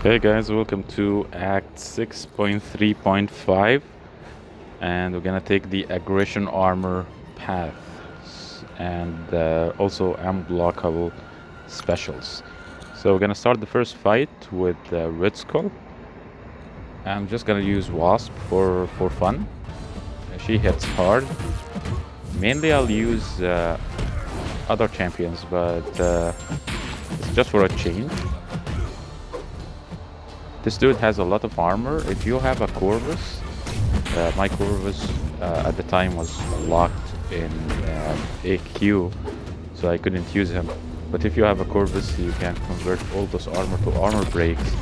Hey guys, welcome to Act 6.3.5, and we're gonna take the aggression armor path and also unblockable specials. So we're gonna start the first fight with Red Skull. I'm just gonna use Wasp for fun. She hits hard. Mainly I'll use other champions, but it's just for a change. This dude has a lot of armor. If you have a Corvus, my Corvus at the time was locked in AQ, so I couldn't use him. But if you have a Corvus, you can convert all those armor to armor breaks,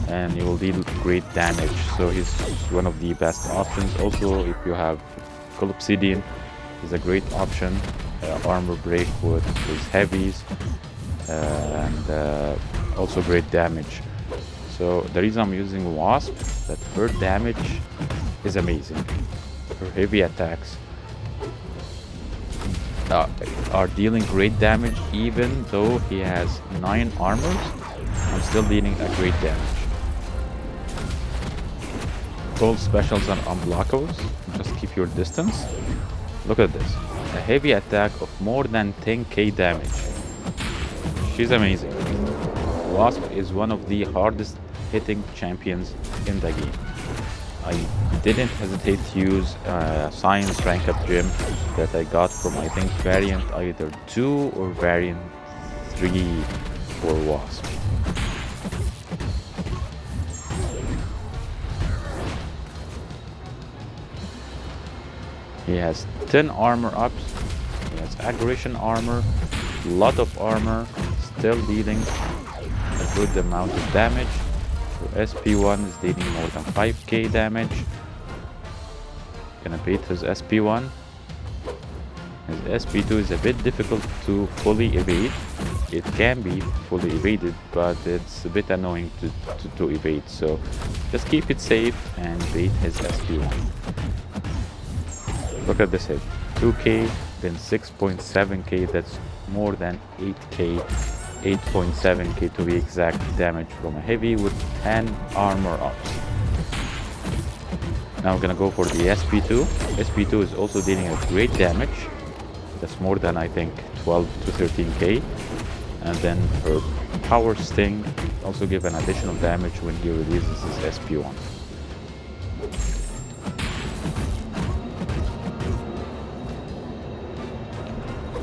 and you will deal great damage. So he's one of the best options. Also, if you have Colobsidian, he's a great option. Armor break with his heavies, and also great damage. So the reason I'm using Wasp, that her damage is amazing. Her heavy attacks are dealing great damage, even though he has 9 armors. I'm still dealing a great damage. Cold specials and unblockables. Just keep your distance. Look at this. A heavy attack of more than 10k damage. She's amazing. Wasp is one of the hardest hitting champions in the game. I didn't hesitate to use Science rank up gem that I got from, I think, variant either 2 or variant 3 for Wasp. He has 10 armor ups, he has aggression armor, lot of armor, still dealing a good amount of damage. So SP1 is dealing more than 5k damage. Gonna beat his SP1. His SP2 is a bit difficult to fully evade. It can be fully evaded, but it's a bit annoying to evade. So just keep it safe and bait his SP1. Look at this hit. 2k, then 6.7k, that's more than 8k. 8.7k to be exact damage from a heavy with 10 armor ups. Now we're gonna go for the SP2. SP2 is also dealing a great damage. That's more than, I think, 12 to 13k. And then her power sting also give an additional damage when he releases his SP1.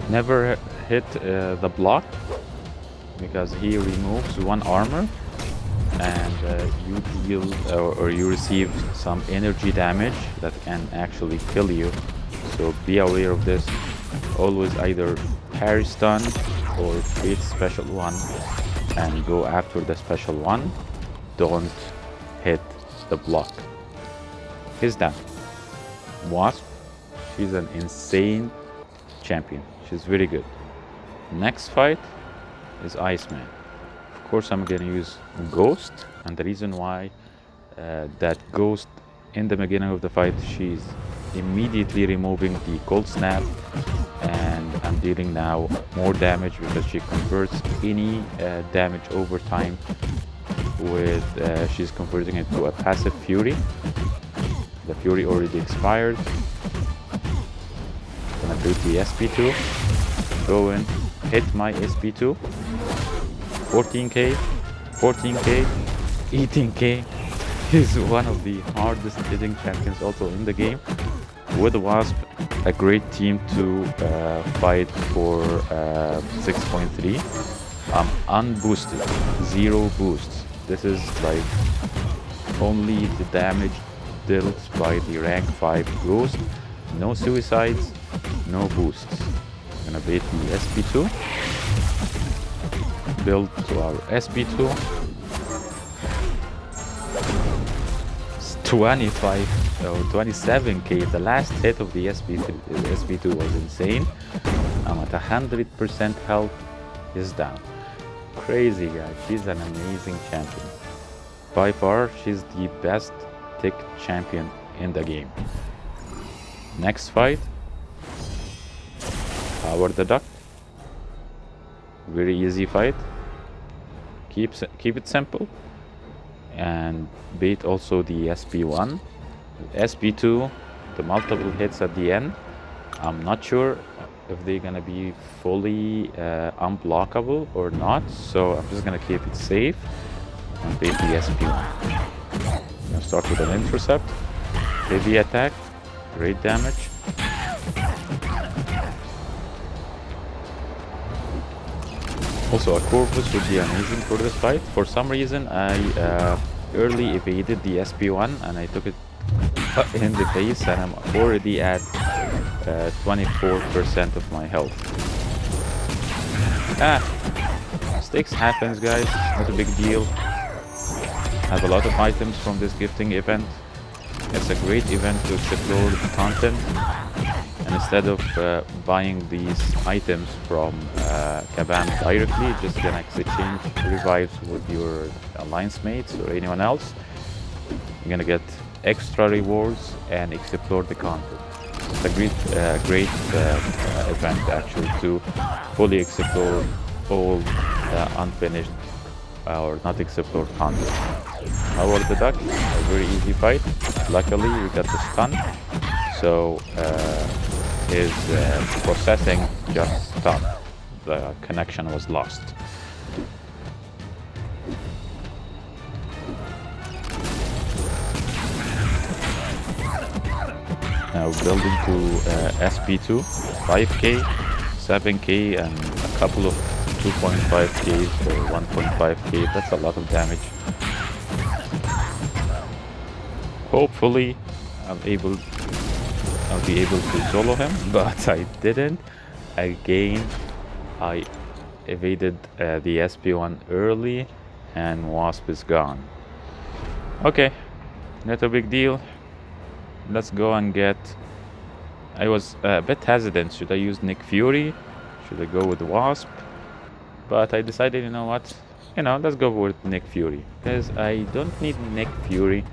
Never hit the block, because he removes 1 armor and you deal or you receive some energy damage that can actually kill you. So be aware of this. Always either parry stun or create special one and go after the special one. Don't hit the block. He's done. Wasp, she's an insane champion. She's very good. Next fight is Iceman. Of course, I'm gonna use Ghost, and the reason why that Ghost in the beginning of the fight, she's immediately removing the Cold Snap, and I'm dealing now more damage because she converts any damage over time with she's converting it to a passive Fury. The Fury already expired. Gonna beat the SP2, go in, hit my SP2, 14k, 14k, 18k. He's one of the hardest hitting champions also in the game. With Wasp, a great team to fight for 6.3. Unboosted, 0 boosts. This is like only the damage dealt by the rank 5 Ghost. No suicides, no boosts. I'm gonna bait the SP2. Build to our SP2. It's 25 or 27k. The last hit of the SP2 was insane. I'm at 100% health. Is down. Crazy guy. She's an amazing champion. By far, she's the best tick champion in the game. Next fight, Power the Duck. Very easy fight. Keep it simple. and bait also the SP1. SP2, the multiple hits at the end, I'm not sure if they're gonna be fully unblockable or not, so I'm just gonna keep it safe and bait the SP1. I'm gonna start with an intercept, heavy attack, great damage. Also, a Corvus would be amazing for this fight. For some reason, I early evaded the SP1 and I took it in the face, and I'm already at 24% of my health. Mistakes happens, guys. Not a big deal. I have a lot of items from this gifting event. It's a great event to explore the content. And instead of buying these items from Kabam directly, just gonna exchange revives with your alliance mates or anyone else. You're gonna get extra rewards and explore the content. It's a great event actually to fully explore all unfinished or not explored content. Howard the Duck, a very easy fight. Luckily we got the stun, so his processing just stopped. The connection was lost. Now building to SP2, 5k, 7k, and a couple of 2.5k or 1.5k. That's a lot of damage. Hopefully I'll be able to solo him, but I didn't. Again, I evaded the SP1 early and Wasp is gone. Okay, not a big deal. Let's go and get... I was a bit hesitant. Should I use Nick Fury? Should I go with Wasp? But I decided, you know what? Let's go with Nick Fury. Because I don't need Nick Fury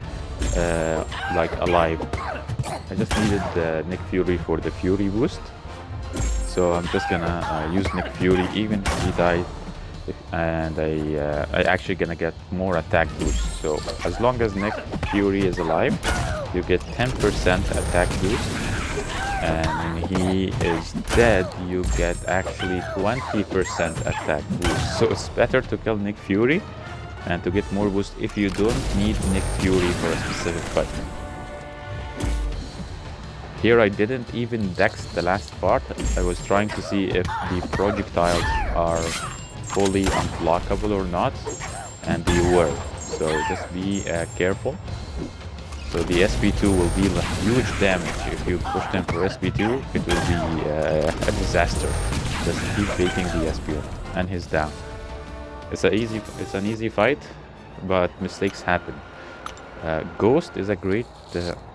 like alive. I just needed Nick Fury for the Fury boost. So I'm just gonna use Nick Fury even if he died. And I actually gonna get more attack boost. So as long as Nick Fury is alive, you get 10% attack boost. And when he is dead, you get actually 20% attack boost. So it's better to kill Nick Fury and to get more boost if you don't need Nick Fury for a specific fight. Here I didn't even dex the last part. I was trying to see if the projectiles are fully unblockable or not, and they were. So just be careful. So the SP2 will deal huge damage. If you push them for SP2, it will be a disaster. Just keep baiting the SP1 and he's down. It's an easy fight, but mistakes happen. Ghost is a great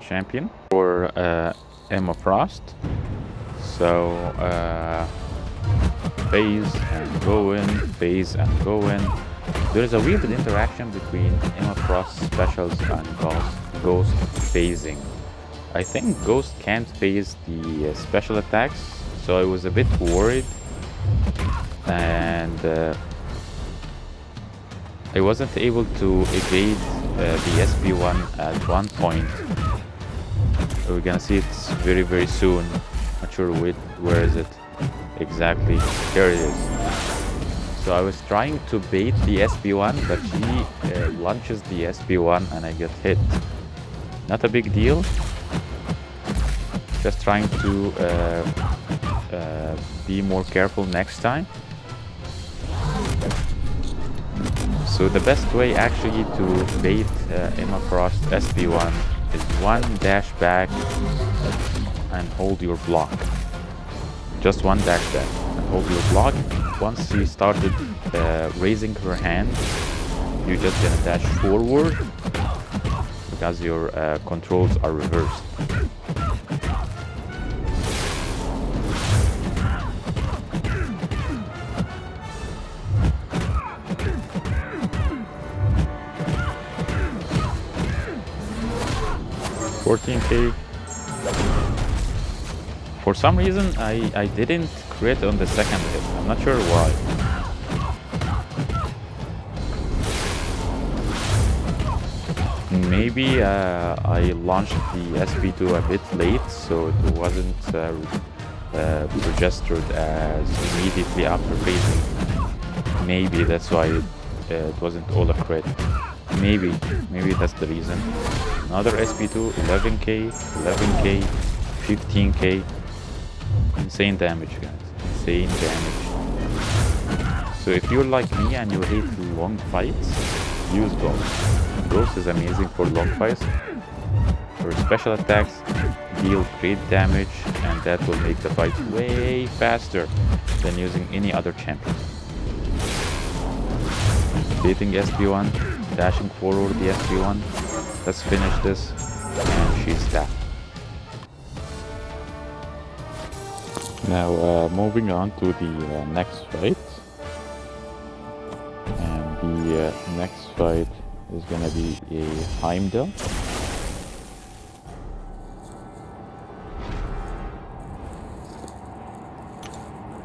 champion for Emma Frost. So phase and go in, phase and go in. There is a weird interaction between Emma Frost specials and Ghost phasing. I think Ghost can't phase the special attacks, so I was a bit worried, and I wasn't able to evade the SP1 at one point. We're gonna see it very, very soon. Not sure where is it exactly. Here it is. So I was trying to bait the SP1, but he launches the SP1 and I get hit. Not a big deal. Just trying to be more careful next time. So the best way actually to bait Emma Frost SP1 is one dash back and hold your block. Just one dash back and hold your block. Once she started raising her hand, you're just gonna dash forward because your controls are reversed. $14K. For some reason, I didn't crit on the second hit. I'm not sure why. Maybe I launched the SP2 a bit late, so it wasn't registered as immediately after raising. Maybe that's why it wasn't all a crit. Maybe that's the reason. Another SP2, 11k, 11k, 15k. Insane damage, guys. Insane damage. So if you're like me and you hate long fights, use Ghost. Ghost is amazing for long fights. For special attacks, deal great damage, and that will make the fight way faster than using any other champion. Baiting SP1, dashing forward the SP1. Let's finish this, and she's tapped. Now moving on to the next fight. And the next fight is gonna be a Heimdall.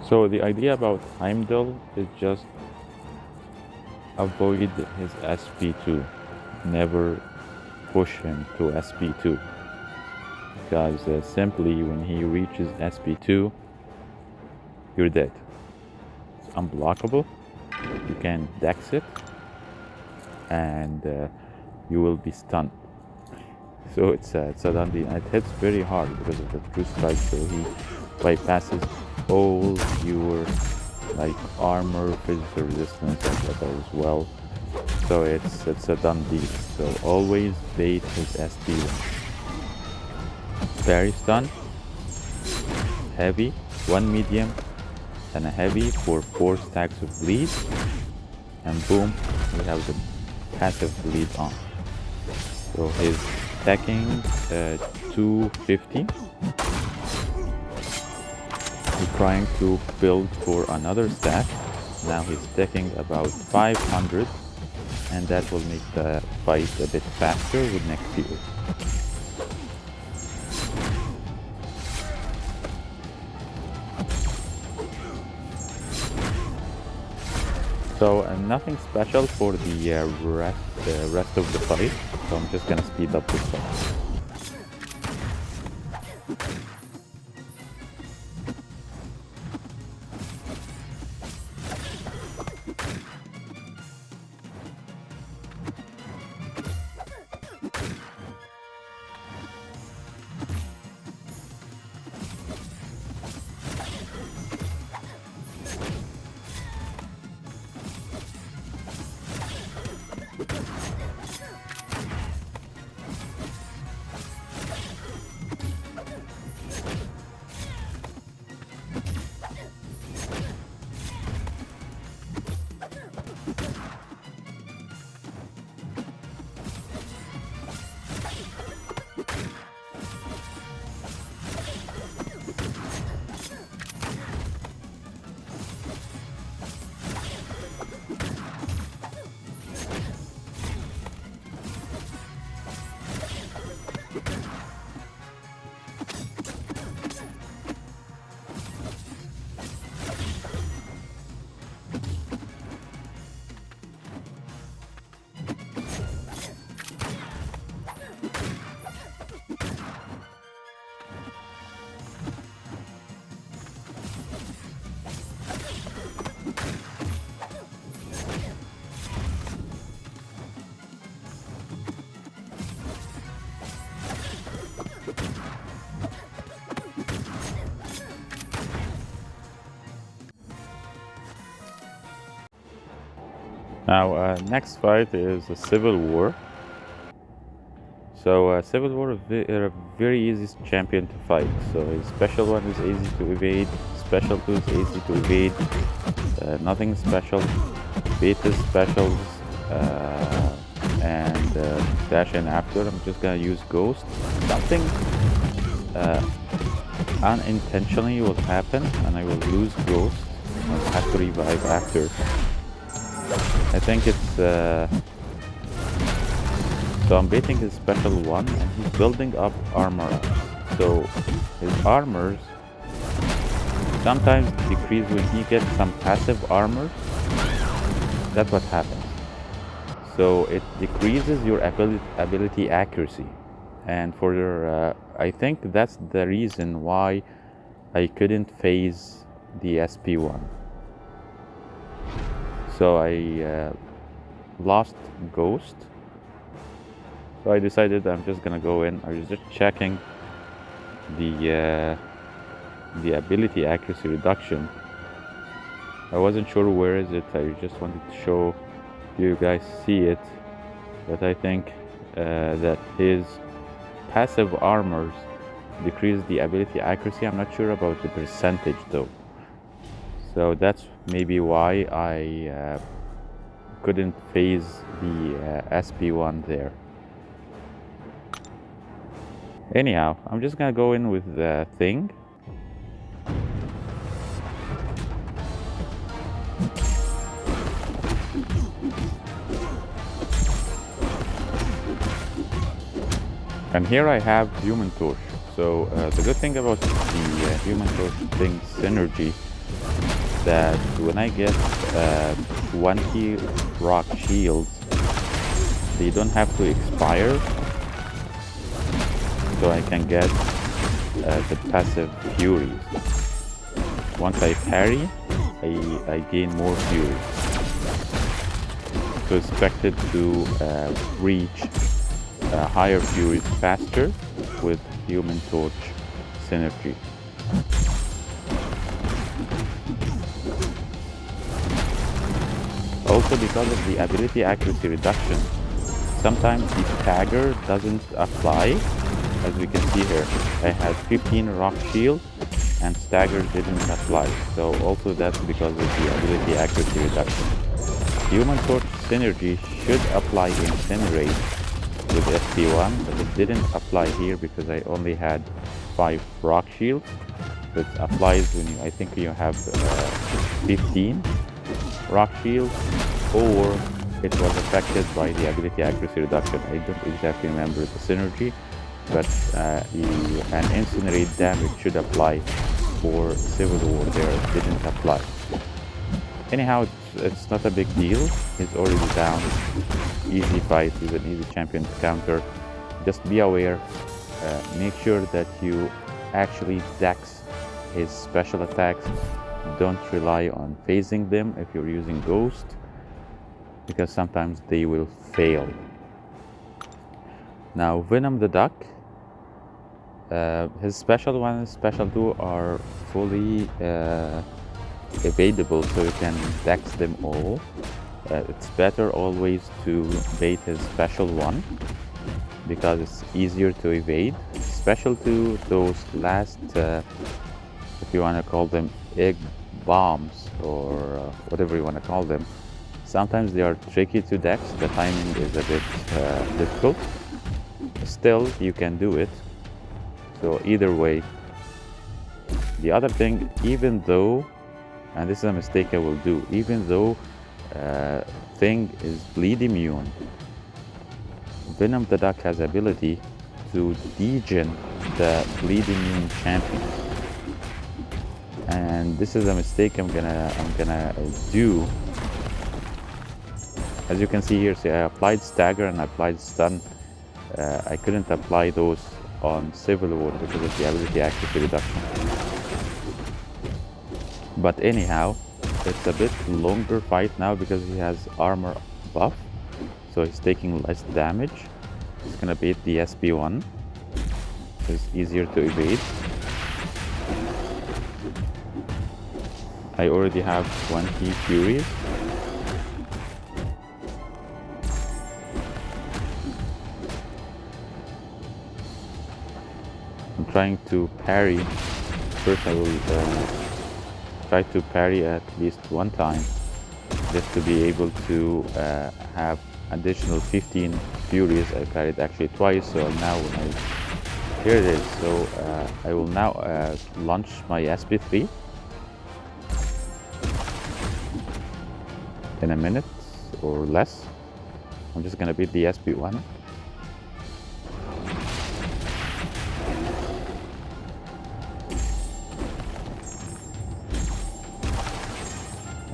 So the idea about Heimdall is just avoid his SP2. Never push him to SP2. Because simply when he reaches SP2, you're dead. It's unblockable. You can dex it, and you will be stunned. So it's a done deal. And it hits very hard because of the true strike. So he bypasses all your like armor, physical resistance, and that as well. So it's a done deal. So always bait his SP1. Parry stun, heavy, one medium, and a heavy for 4 stacks of bleed, and boom, we have the passive bleed on. So he's attacking 250. He's trying to build for another stack. Now he's stacking about 500, and that will make the fight a bit faster with next fuel. So nothing special for the rest of the fight, so I'm just gonna speed up this fight. Now, next fight is a Civil War. So, Civil War is a very easy champion to fight. So, his special one is easy to evade, special 2 is easy to evade, nothing special, beta specials, and dash in after. I'm just gonna use Ghost. Something unintentionally will happen, and I will lose Ghost. I'll have to revive after. I think it's so I'm baiting his special 1, and he's building up armor up. So his armors sometimes decrease when he gets some passive armors. That's what happens. So it decreases your ability accuracy. And for I think that's the reason why I couldn't phase the SP1. So I lost Ghost. So I decided I'm just gonna go in. I was just checking the ability accuracy reduction. I wasn't sure where is it. I just wanted to show you guys see it. But I think that his passive armors decrease the ability accuracy. I'm not sure about the percentage though. So that's maybe why I couldn't phase the SP1 there. Anyhow, I'm just gonna go in with the thing. And here I have Human Torch. So the good thing about the Human Torch thing synergy, that when I get 20 rock shields, they don't have to expire. So I can get the passive furies. Once I parry, I gain more furies. So expected to reach higher furies faster with Human Torch synergy. Also, because of the ability accuracy reduction, sometimes the stagger doesn't apply. As we can see here, I had 15 rock shield and stagger didn't apply. So also that's because of the ability accuracy reduction. Human Torch synergy should apply Incinerate with SP1, but it didn't apply here because I only had 5 rock shields. So it applies when I think you have 15 rock shields, or it was affected by the ability accuracy reduction. I don't exactly remember the synergy, but an Incinerate damage should apply for Civil War there. It didn't apply. Anyhow, it's not a big deal. He's already down. Easy fight. He's an easy champion to counter. Just be aware. Make sure that you actually dex his special attacks. Don't rely on phasing them if you're using Ghost, because sometimes they will fail. Now Venom the Duck, his special 1 and special 2 are fully evadable, so you can dex them all. It's better always to bait his special 1 because it's easier to evade. Special 2, those last, if you want to call them egg bombs or whatever you want to call them, sometimes they are tricky to dex. The timing is a bit difficult. Still, you can do it. So either way. The other thing, even though, and this is a mistake I will do, even though Thing is bleed immune, Venom the Duck has ability to degen the bleed immune champion. And this is a mistake I'm gonna do. As you can see here, see, I applied stagger and I applied stun. I couldn't apply those on Civil War because of the ability accuracy reduction. But anyhow, it's a bit longer fight now because he has armor buff, so he's taking less damage. He's gonna beat the SP1. It's easier to evade. I already have 20 Furies. I'm trying to parry. First I will try to parry at least one time, just to be able to have additional 15 Furies. I parried actually twice, so now when here it is. So I will now launch my SP3 in a minute or less. I'm just gonna beat the SP1.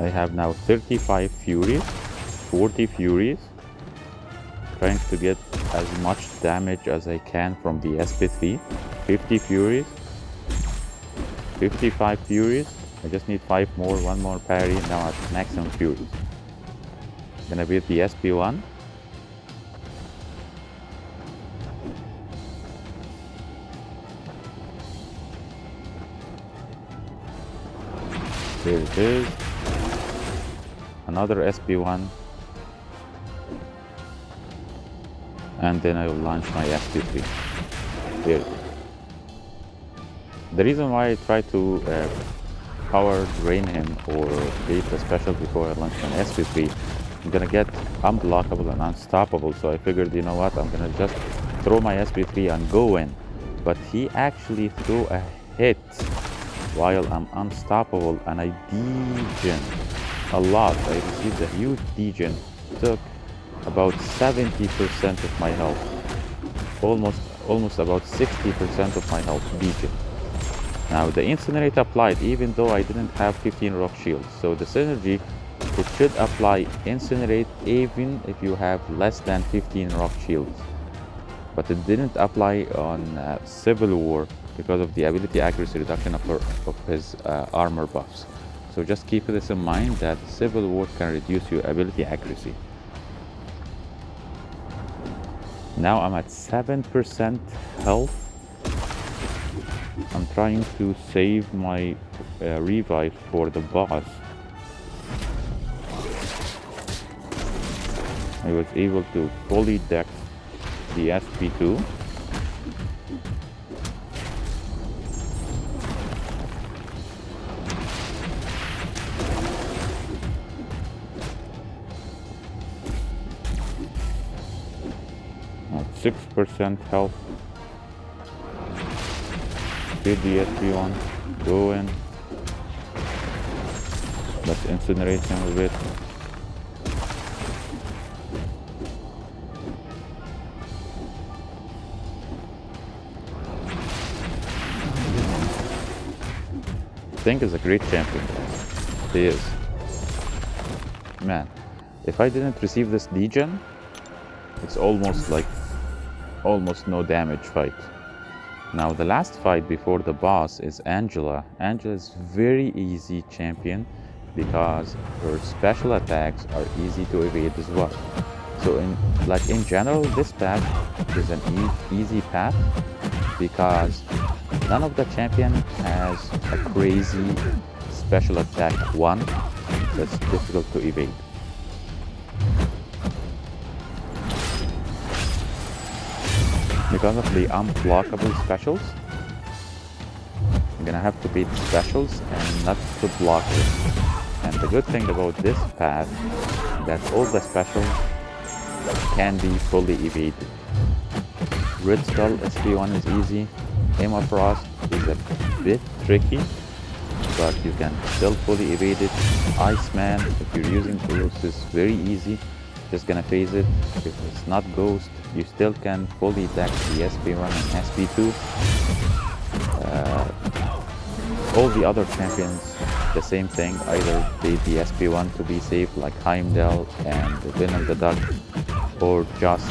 I have now 35 Furies, 40 Furies, trying to get as much damage as I can from the SP3. 50 Furies, 55 Furies. I just need 5 more, 1 more parry, now at maximum Furies. Gonna beat the SP1. There it is. Another SP1. And then I will launch my SP3. There it is. The reason why I try to power drain him or beat the special before I launch my SP3, I'm gonna get unblockable and unstoppable, so I figured, you know what, I'm gonna just throw my SP3 and go in. But he actually threw a hit while I'm unstoppable, and I degen a lot. I received a huge degen, took about 70% of my health, almost about 60% of my health degen. Now the Incinerate applied even though I didn't have 15 rock shields, so the synergy, it should apply Incinerate even if you have less than 15 rock shields, but it didn't apply on Civil War because of the ability accuracy reduction of his armor buffs. So just keep this in mind, that Civil War can reduce your ability accuracy. Now I'm at 7% health. I'm trying to save my revive for the boss. I was able to fully deck the SP2. At 6% health. Hit the SP1, go in. Let's incinerate him a bit. Thing is a great champion, guys. He is. Man, if I didn't receive this degen, it's almost no damage fight. Now the last fight before the boss is Angela. Angela is very easy champion because her special attacks are easy to evade as well. So in general, this path is an easy path because none of the champion has a crazy special attack one that's difficult to evade. Because of the unblockable specials, I'm gonna have to beat specials and not to block it. And the good thing about this path, that all the specials can be fully evaded. Red Skull SP1 is easy. Emma Frost is a bit tricky, but you can still fully evade it. Iceman, if you're using Ghost, is very easy. Just gonna phase it. If it's not Ghost, you still can fully deck the SP1 and SP2. All the other champions, the same thing. Either bait the SP1 to be safe, like Heimdall and Venom the Duck, or just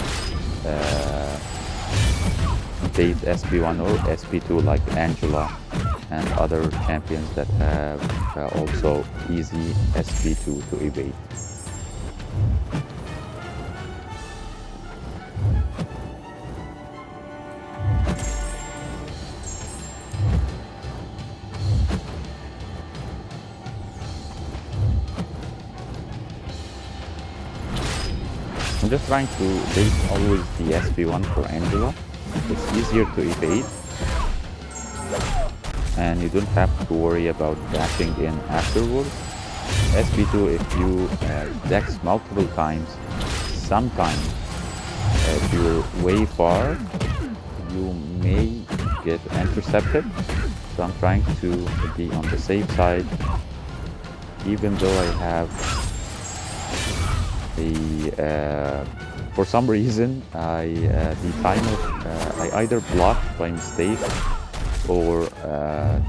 bait SP1 or SP2 like Angela and other champions that have also easy SP2 to evade. I'm just trying to bait always the SP1 for Angela. It's easier to evade, and you don't have to worry about dashing in afterwards. SP2, if you dex multiple times, sometimes if you're way far, you may get intercepted. So I'm trying to be on the safe side, even though I have for some reason the timer I either blocked by mistake or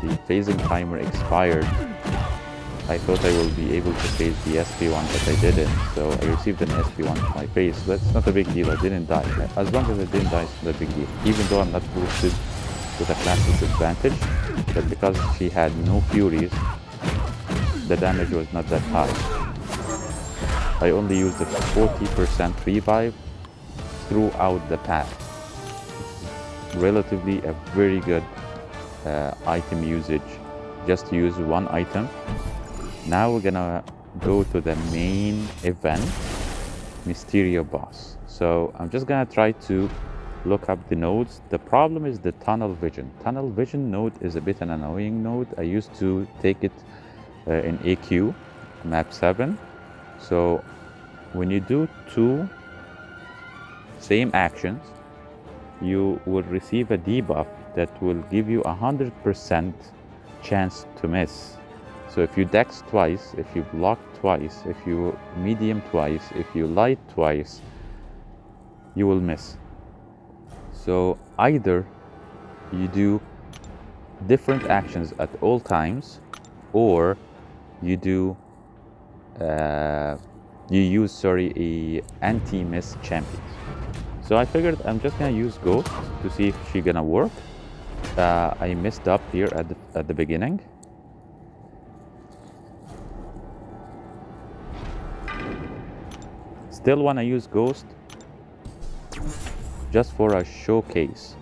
the phasing timer expired I thought I will be able to face the SP1, but I didn't. So I received an SP1 to my face. That's not a big deal. I didn't die. As long as I didn't die, it's not a big deal. Even though I'm not boosted with a class disadvantage, but because she had no furies, the damage was not that high. I only used a 40% revive throughout the path. Relatively a very good item usage. Just use one item. Now we're gonna go to the main event, Mysterio boss. So I'm just gonna try to look up the nodes. The problem is the tunnel vision. Tunnel vision node is a bit an annoying node. I used to take it in AQ, map 7. So when you do 2 same actions, you will receive a debuff that will give you 100% chance to miss. So if you dex twice, if you block twice, if you medium twice, if you light twice, you will miss. So either you do different actions at all times, or you do you use a anti-miss champion. So I figured I'm just gonna use Ghost to see if she's gonna work. I messed up here at the beginning. Still wanna use Ghost just for a showcase.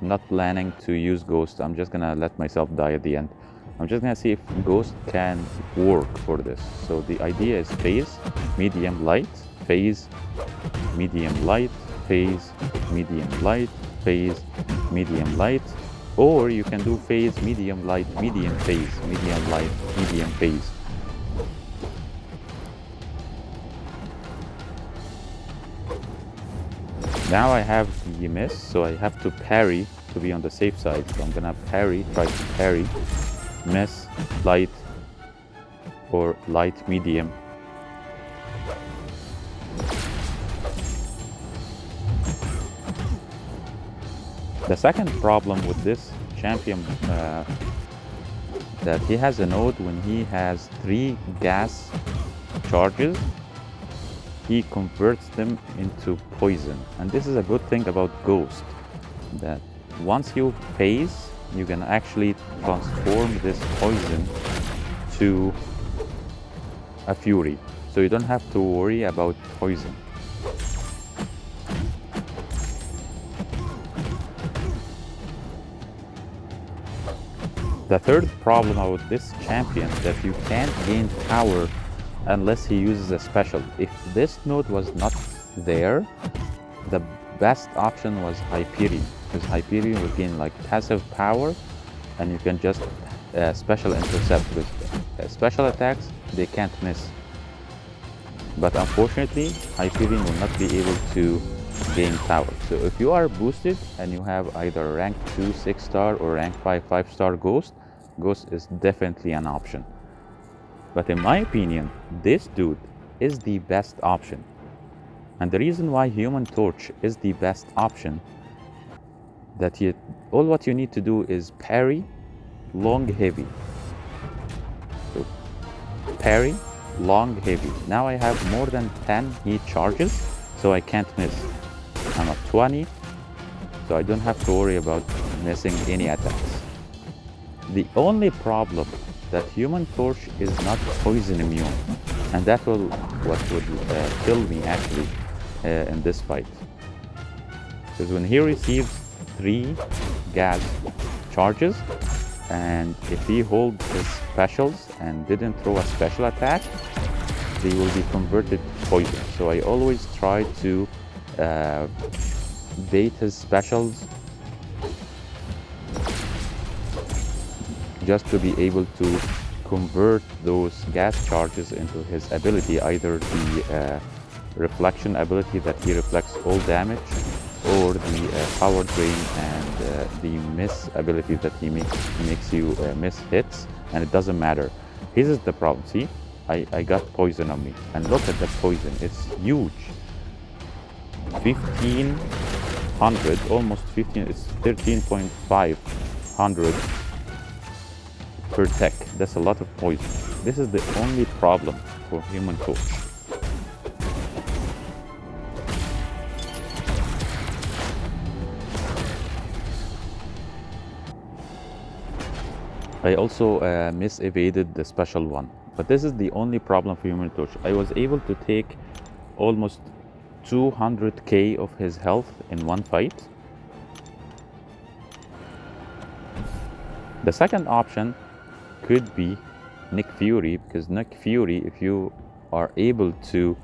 I'm not planning to use Ghost. I'm just gonna let myself die at the end. I'm just gonna see if Ghost can work for this. So the idea is phase, medium, light, phase, medium, light, phase, medium, light, phase, medium, light, or you can do phase, medium, light, medium, phase, medium, light, medium, phase. Now I have the miss, so I have to parry to be on the safe side. So I'm gonna parry, try to parry, miss, light, or light, medium. The second problem with this champion, that he has a node when he has 3 gas charges, he converts them into poison. And this is a good thing about Ghost, that once you phase, you can actually transform this poison to a fury. So you don't have to worry about poison. The third problem about this champion that you can't gain power unless he uses a special. If this node was not there, the best option was Hyperion, because Hyperion will gain like passive power, and you can just special intercept with special attacks. They can't miss. But unfortunately, Hyperion will not be able to gain power. So if you are boosted and you have either rank 2 6-star or rank 5 5-star Ghost, Ghost is definitely an option. But in my opinion, this dude is the best option. And the reason why Human Torch is the best option, that all what you need to do is parry, long, heavy. So parry, long, heavy. Now I have more than 10 heat charges, so I can't miss. I'm at 20, so I don't have to worry about missing any attacks. The only problem that Human Torch is not poison immune, and that will what would kill me actually in this fight. Because when he receives 3 gas charges, and if he holds his specials and didn't throw a special attack, they will be converted to poison. So I always try to bait his specials just to be able to convert those gas charges into his ability, either the reflection ability that he reflects all damage, or the power drain and the miss ability that he makes you miss hits, and it doesn't matter. This is the problem. See, I got poison on me, and look at the poison. It's huge. 1500, almost 15. It's 13.500 per tech. That's a lot of poison. This is the only problem for Human Torch. I also mis-evaded the special one, but this is the only problem for Human Torch. I was able to take almost 200k of his health in one fight. The second option could be Nick Fury, because Nick Fury, if you are able to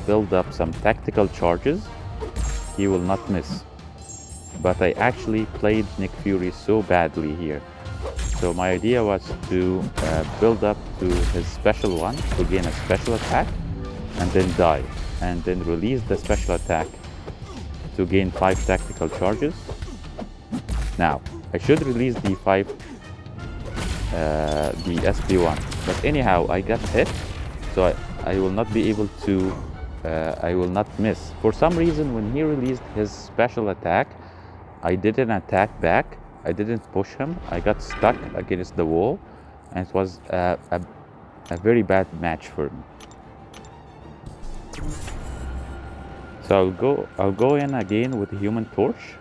build up some tactical charges, he will not miss. But I actually played Nick Fury so badly here. So my idea was to build up to his special one to gain a special attack and then die, and then release the special attack to gain 5 tactical charges. Now, I should release the SP1, but anyhow I got hit, so I will not be able to, I will not miss. For some reason, when he released his special attack, I didn't attack back, I didn't push him, I got stuck against the wall, and it was a very bad match for me. So I'll go in again with Human Torch,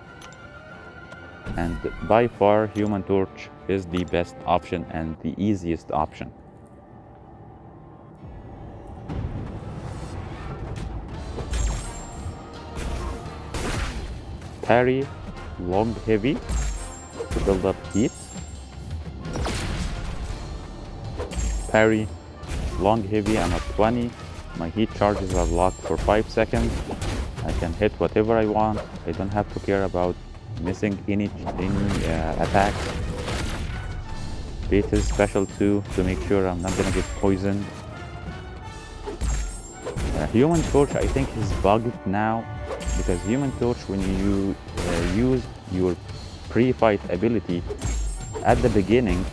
and by far Human Torch is the best option and the easiest option. Parry long heavy to build up heat. Parry long heavy, I'm at 20. My heat charges are locked for 5 seconds. I can hit whatever I want. I don't have to care about missing any attacks. Bait his special too to make sure I'm not gonna get poisoned. Human Torch, I think, is bugged now, because Human Torch, when you use your pre-fight ability at the beginning,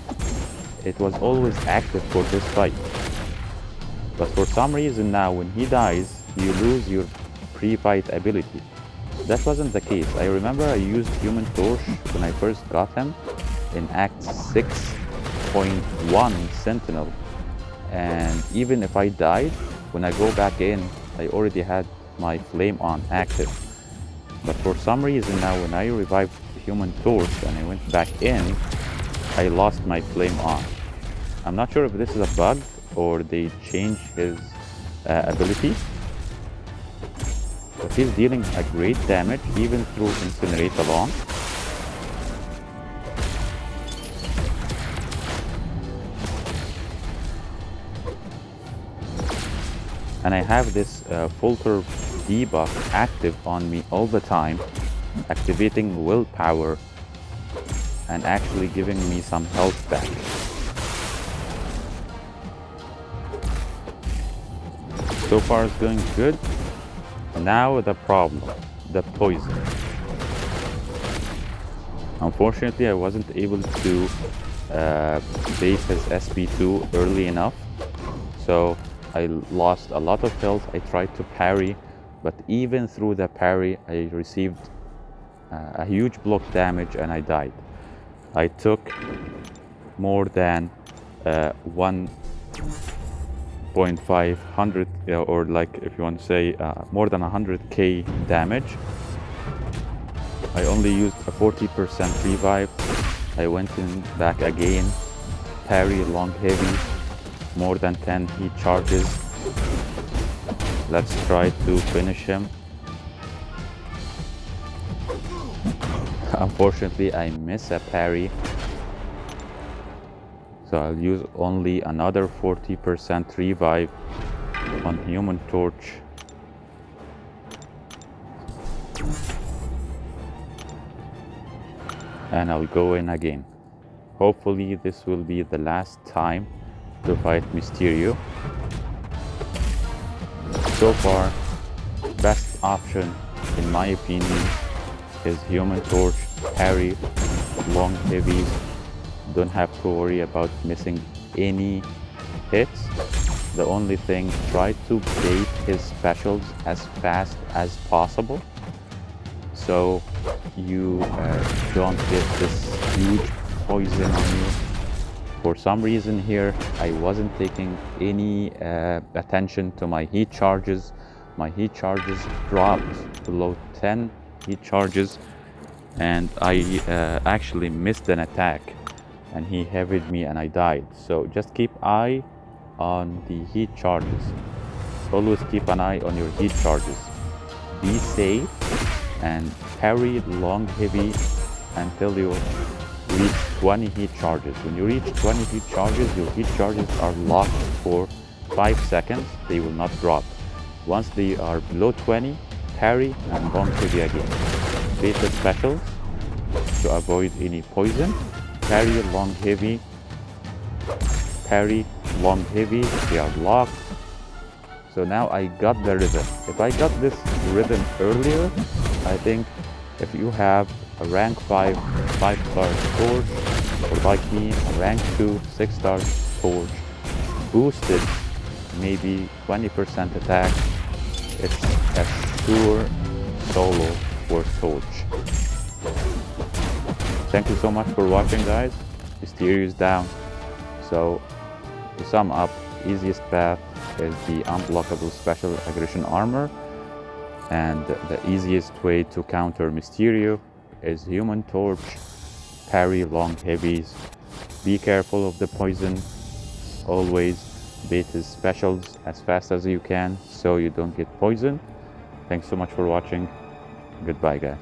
it was always active for this fight. But for some reason now, when he dies, you lose your pre-fight ability. That wasn't the case. I remember I used Human Torch when I first got him in Act 6.1 Sentinel. And even if I died, when I go back in, I already had my Flame On active. But for some reason now, when I revived Human Torch and I went back in, I lost my Flame On. I'm not sure if this is a bug or they changed his ability. But he's dealing a great damage even through Incinerate alone. And I have this Falter debuff active on me all the time, activating willpower and actually giving me some health back. So far it's going good. Now the problem, the poison. Unfortunately, I wasn't able to bait his SP2 early enough, so I lost a lot of health. I tried to parry, but even through the parry, I received a huge block damage and I died. I took more than 1.500, or like if you want to say more than 100k damage. I only used a 40% revive. I went in back again, parry long heavy, more than 10 heat charges. Let's try to finish him. Unfortunately, I miss a parry, so I'll use only another 40% revive on Human Torch. And I'll go in again. Hopefully this will be the last time to fight Mysterio. So far, best option in my opinion is Human Torch, parry, long heavies. Don't have to worry about missing any hits. The only thing, try to bait his specials as fast as possible, so you don't get this huge poison on you. For some reason here, I wasn't taking any attention to my heat charges. My heat charges dropped below 10 heat charges, and I actually missed an attack, and he heavied me and I died. So just keep eye on the heat charges. Always keep an eye on your heat charges. Be safe and parry long heavy until you reach 20 heat charges. When you reach 20 heat charges, your heat charges are locked for 5 seconds. They will not drop. Once they are below 20, parry and long heavy again. Beta specials to avoid any poison. Parry long heavy. Parry long heavy. They are locked. So now I got the rhythm. If I got this rhythm earlier, I think if you have a rank 5 5-star Torch, or like me, a rank 2 6-star Torch, boosted maybe 20% attack, it's a sure solo for Torch. Thank you so much for watching, guys. Mysterio is down. So to sum up, easiest path is the unblockable special aggression armor, and the easiest way to counter Mysterio is Human Torch, parry long heavies, be careful of the poison, always bait his specials as fast as you can so you don't get poisoned. Thanks so much for watching. Goodbye, guys.